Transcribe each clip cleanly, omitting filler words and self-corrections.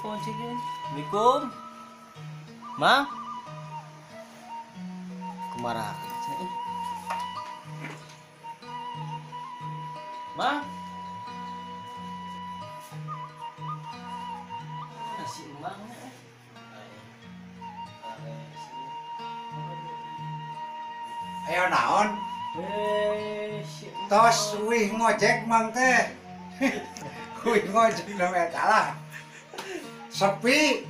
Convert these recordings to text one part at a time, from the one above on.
Kuncinya. Assalamualaikum. Ma? Kemarahan. Ma? Nasi emang. Ayo naon? Tos wih ngojek mang teh. Wih ngojek namanya salah. Sepi.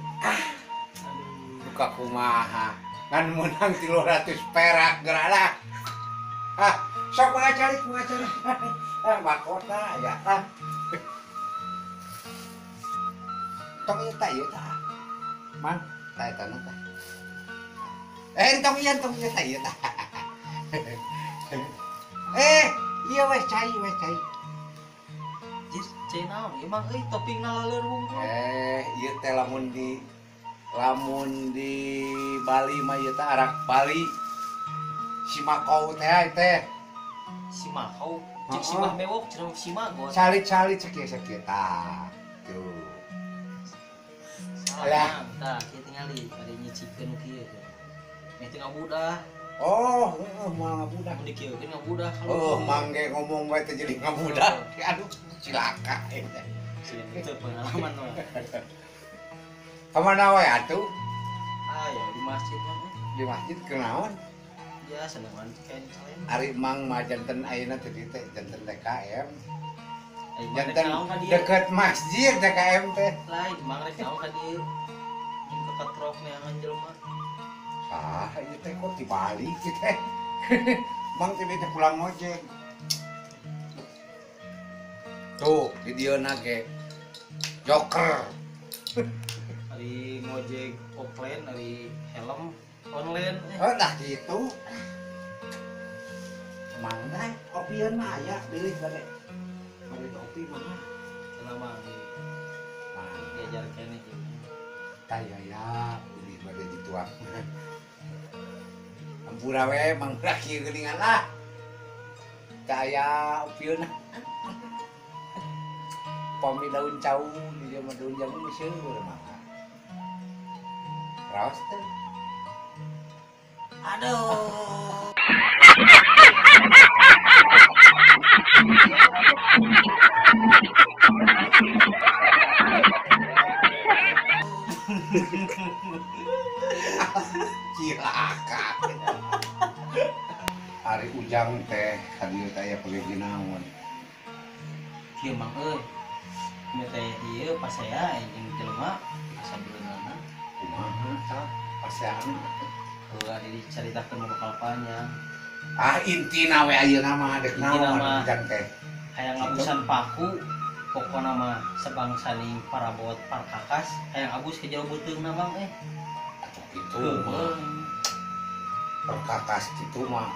Buka kumaha. Kan menang 300 perak gerana. Sok mengacari. Mahkota ya. Tong ieu tah. Mang, tah eta na tah. Tong ieu tah ieu tah. Iya wes cai. Cai naon? Emang topingna laleur hungkul. Ieu teh lamun di Bali mah ieu teh arak Bali. Si Makau teh. Si Makau, cek si mah bewok, cenah si Magot. Salit sakieu tah. Tuh. Salah. Tah, kieu tingali bade nyicikeun kieu. Itu ngabudah. Oh, moal ngabudah. Mun dikieun ngabudah Oh, mangge ngomong bae teh jadi ngabudah. Aduh, cilaka eta. Itu pengalaman mah. Kamana wae atuh? Ya di masjid mah. Di masjid kenaon? Ya senengan kain kalian. Ari mang mah janten ayeuna teh dieu teh janten DKM. Janten deket masjid DKM teh. Lain, mang rek naon ka dieu. Jeung keketrok neangan jelema. Ieu teh kok dibalik ieu teh. Mang teh teh pulang ngojek. Tuh, di dieu na ge. Joker. Ari ngojek offline, ari helm online. Dah gitu. Mangga opieun mah aya pilih bade. Bade opi mah. Selama diajar kene ieu. Taya ya, pilih bade dituang. Ampura we mang kieu geuningan lah. Kaya opieun. Pami daun cau di dia mah daun jamu seueur mah. Raos teh. Aduh. Cilaka. Ari ujang teh kadieu teh aya pege naon. Kieu mang euy. Ieu teh ieu pas saya jeung jelema sabeulana. Kumaha tah pasean? Heula dicaritakeun bakal panjang. Intina we ayeuna mah dek naon ujang teh. Hayang ngabusan paku, pokona mah sebangsaning parabot parkakas, hayang abus ke jero beuteungna mang Atuh kitu mah. Perkakas kitu mah.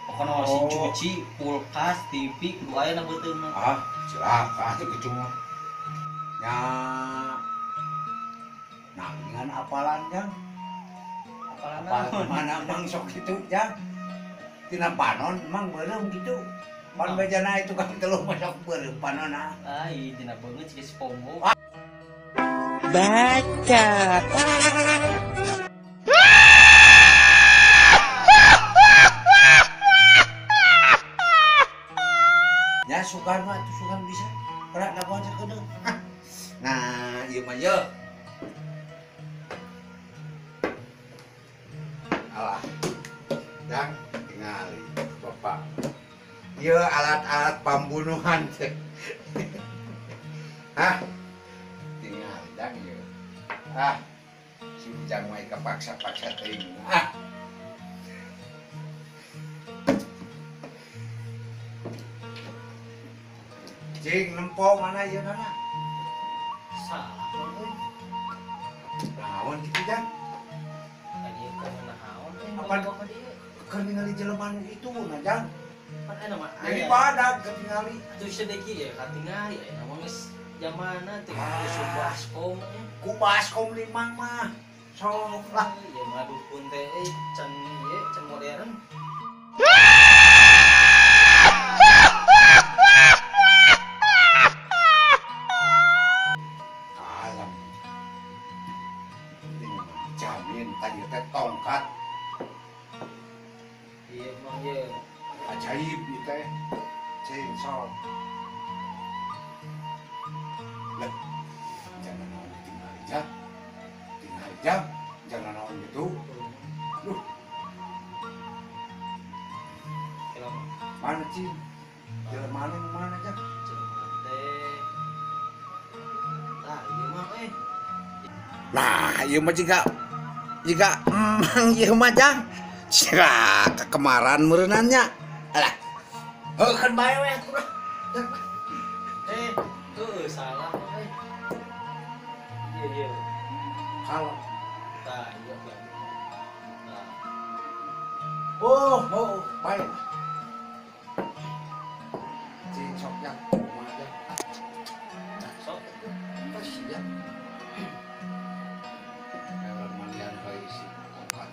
Pokona masih cuci, kulkas, TV, kudu aya na beuteungna. Cilaka atuh kitu mah. Nya nanggingan apalan jang. Apal mana mang sok kitu jang. Tina panon mang beureum kitu. Pan bejana itu kan telu masak beureum panonna. Ieu tina beungeut cik SpongeBob. Baca. Ya sugan mah tuh sugan bisa. Kalau nak baca kedeung. Nah, ieu mah ye. Alah. Jang tingali Bapak. Ieu alat-alat pembunuhan teh. Tingali jang ieu. Si ujang mah kapaksa-paksa teuing. Cing nempo mana ieu na? Salah euy. Naon kitu jang? Tadi kan naon Apaan? ka dieu? Keur ningali jelema nu itu na jang. Kan aya mah Jadi badag keur ningali. atuh sedeki ya katingali aya mah geus zamanna teh geus baskom nya. Ku baskom limang mah. Sok lah. Ya mah dukun teh can ieu can modern. ieu mah jika ieu mah jang. Cira kekemaran meureunannya. Alah. Heuh kan bae we atuh. Salah iya Kalau tah iya kan baik. Cing sok yang kumaha jang. sok Kasihan. Kalau mandian bae si opat.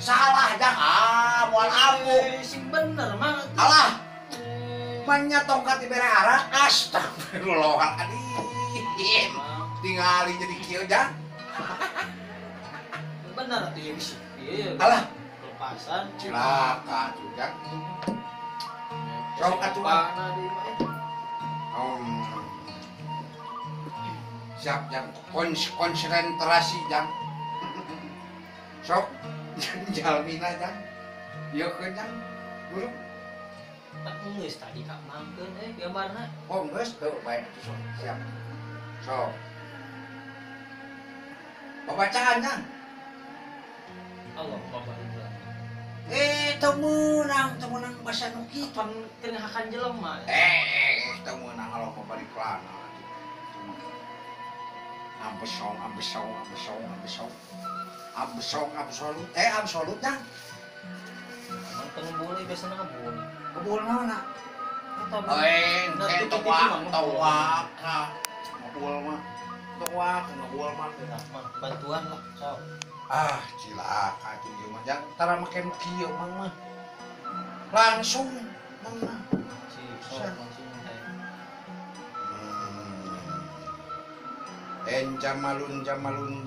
Salah jang. Moal ampuh. sing bener mah Alah. Banyak tongkat dibere arah. Astagfirullahaladzim. Tingali jadi kieu jang. bener tuh ya bisa iya Alah. lepasan Cilaka tuh jang. Sok atuh. pana di mah Siap jang. Konsentrasi jang. Sok. Jalmina jang. Ieu keun jang. Guru. tak geus tadi kak mangkeun gambarna Oh, geus teu bae sok. Siap. Sok. Pembacaan jang. Allah bapak Temenang bahasa nu kitu. pan kenahakan jelema Temenang kalau mau balik lana. Ambesong. Absolut. Absolut jang. man teu boleh biasana ngebul Kebul naon nak? eta Tuak. Ngebul mah. Ngebul mah. bantuan lah sok Cilaka tuh ieu mah jang tara make nu kieu mah. Langsung mah. si sok langsung Jamalun.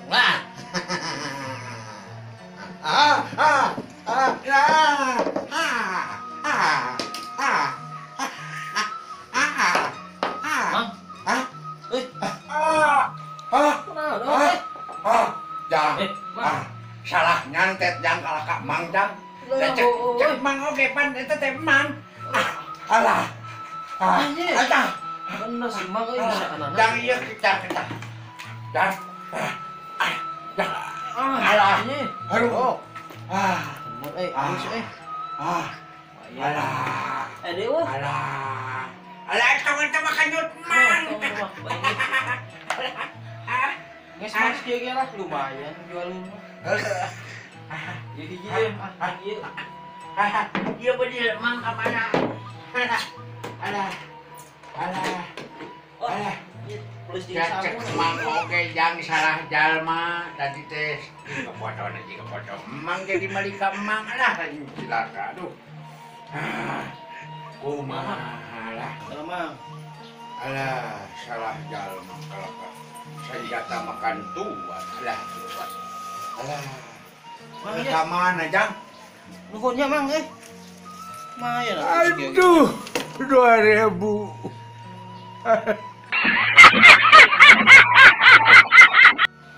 Wah. Jang. Salah nyantet jang kalaka mang jang. Cek mang oge pan eta teh mang. Alah. Eta. bener sih mah bisa anak Jang ieu kita. Jang. Alah. Aduh. halus Alah. dewa Alah teman-teman kanyut mang. Nges mas dia lah lumayan jualin mah jadi iya Iya bener mang kamana. Alah. plus di Cek samu mang oge jang salah jalma tadi teh kepoto emang jadi malika emang lah cilaka aduh kumaha lah sama alah salah jalma kalaka senjata makan tuan alah mang ya ka mana jang nuhunnya mang lumayan aduh 2000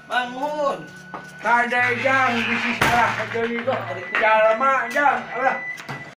bangun kada jang bisi salah jadi jalma jang alah